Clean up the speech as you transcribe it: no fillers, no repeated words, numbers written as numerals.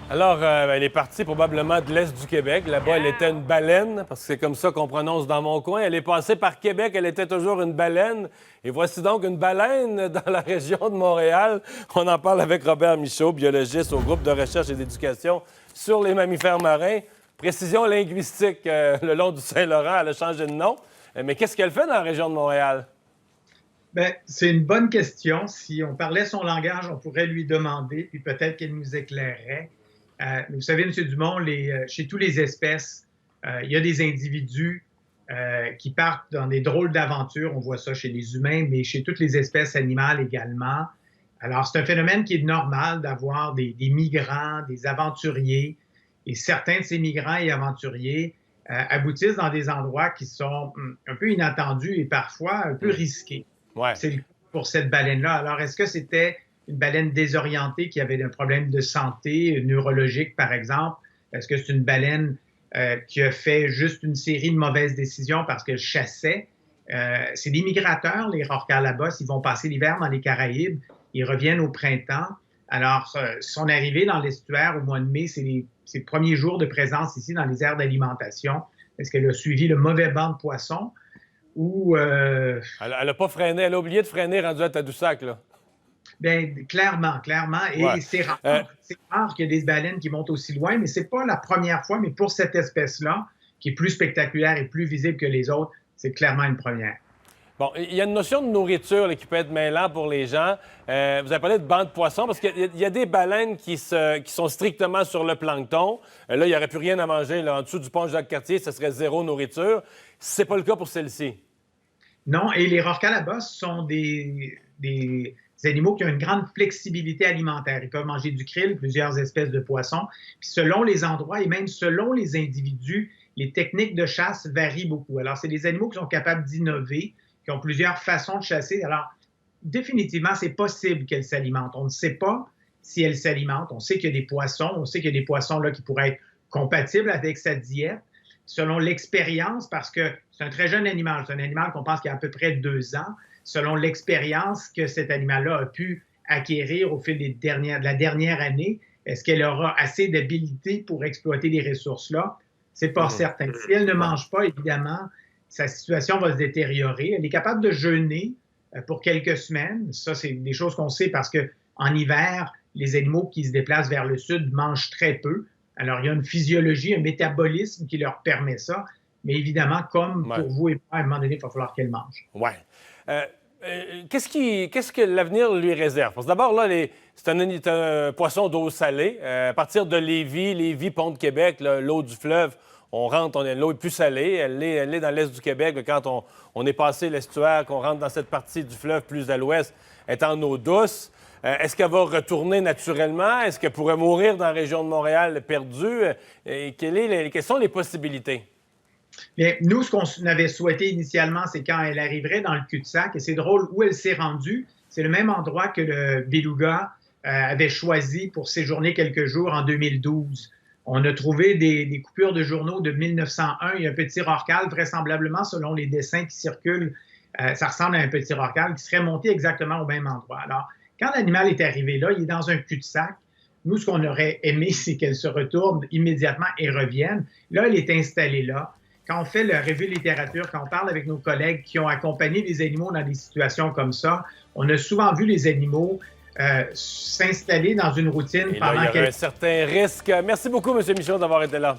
Alors, elle est partie probablement de l'Est du Québec. Là-bas, elle était une baleine, parce que c'est comme ça qu'on prononce dans mon coin. Elle est passée par Québec, elle était toujours une baleine. Et voici donc une baleine dans la région de Montréal. On en parle avec Robert Michaud, biologiste au groupe de recherche et d'éducation sur les mammifères marins. Précision linguistique, le long du Saint-Laurent, elle a changé de nom. Mais qu'est-ce qu'elle fait dans la région de Montréal? Bien, c'est une bonne question. Si on parlait son langage, on pourrait lui demander, puis peut-être qu'elle nous éclairerait. Vous savez, M. Dumont, chez toutes les espèces, il y a des individus qui partent dans des drôles d'aventures. On voit ça chez les humains, mais chez toutes les espèces animales également. Alors, c'est un phénomène qui est normal d'avoir des migrants, des aventuriers. Et certains de ces migrants et aventuriers aboutissent dans des endroits qui sont un peu inattendus et parfois un peu risqués. Ouais. C'est le cas pour cette baleine-là. Alors, est-ce que c'était une baleine désorientée qui avait un problème de santé neurologique, par exemple? Est-ce que c'est une baleine qui a fait juste une série de mauvaises décisions parce qu'elle chassait? C'est des migrateurs, les rorquals-labos. Ils vont passer l'hiver dans les Caraïbes. Ils reviennent au printemps. Alors, son arrivée dans l'estuaire au mois de mai, c'est les premiers jours de présence ici dans les aires d'alimentation. Est-ce qu'elle a suivi le mauvais banc de poissons? Ou Elle n'a pas freiné, elle a oublié de freiner rendu à Tadoussac, là. bien, clairement. Et Ouais. c'est rare, Euh, c'est rare qu'il y ait des baleines qui montent aussi loin, mais c'est pas la première fois. Mais pour cette espèce-là, qui est plus spectaculaire et plus visible que les autres, c'est clairement une première. Bon, il y a une notion de nourriture là, qui peut être mêlante pour les gens. Vous avez parlé de bancs de poissons, parce qu'il y a des baleines qui sont strictement sur le plancton. Là, il n'y aurait plus rien à manger. Là, en dessous du pont Jacques-Cartier, ce serait zéro nourriture. C'est pas le cas pour celle-ci. Non, et les rorquals sont des animaux qui ont une grande flexibilité alimentaire. Ils peuvent manger du krill, plusieurs espèces de poissons. Puis selon les endroits et même selon les individus, les techniques de chasse varient beaucoup. Alors, c'est des animaux qui sont capables d'innover, qui ont plusieurs façons de chasser. Alors, définitivement, c'est possible qu'elles s'alimentent. On ne sait pas si elles s'alimentent. On sait qu'il y a des poissons. On sait qu'il y a des poissons là, qui pourraient être compatibles avec sa diète selon l'expérience, parce que c'est un très jeune animal. C'est un animal qu'on pense qu'il a à peu près 2 ans. Selon l'expérience que cet animal-là a pu acquérir au fil de la dernière année, est-ce qu'elle aura assez d'habileté pour exploiter les ressources-là? C'est pas certain. Si elle ne mange pas, évidemment, sa situation va se détériorer. Elle est capable de jeûner pour quelques semaines. Ça, c'est des choses qu'on sait parce qu'en hiver, les animaux qui se déplacent vers le sud mangent très peu. Alors, il y a une physiologie, un métabolisme qui leur permet ça. Mais évidemment, comme Ouais. pour vous et moi, à un moment donné, il va falloir qu'elle mange. Ouais. Qu'est-ce que l'avenir lui réserve? Parce que d'abord, là, c'est un poisson d'eau salée. À partir de Lévis, Pont-de-Québec, l'eau du fleuve, l'eau est plus salée. Elle est dans l'est du Québec. Quand on est passé l'estuaire, qu'on rentre dans cette partie du fleuve plus à l'ouest, elle est en eau douce. Est-ce qu'elle va retourner naturellement? Est-ce qu'elle pourrait mourir dans la région de Montréal perdue? Quelles sont les possibilités? Bien, nous, ce qu'on avait souhaité initialement, c'est quand elle arriverait dans le cul-de-sac, et c'est drôle, où elle s'est rendue, c'est le même endroit que le beluga avait choisi pour séjourner quelques jours en 2012. On a trouvé des coupures de journaux de 1901. Il y a un petit rorqual, vraisemblablement, selon les dessins qui circulent, ça ressemble à un petit rorqual qui serait monté exactement au même endroit. Alors, quand l'animal est arrivé là, il est dans un cul-de-sac. Nous, ce qu'on aurait aimé, c'est qu'elle se retourne immédiatement et revienne. Là, elle est installée là. Quand on fait la revue de littérature, quand on parle avec nos collègues qui ont accompagné des animaux dans des situations comme ça, on a souvent vu les animaux s'installer dans une routine Et là, pendant il y aurait un certain risque. Merci beaucoup, M. Michaud, d'avoir été là.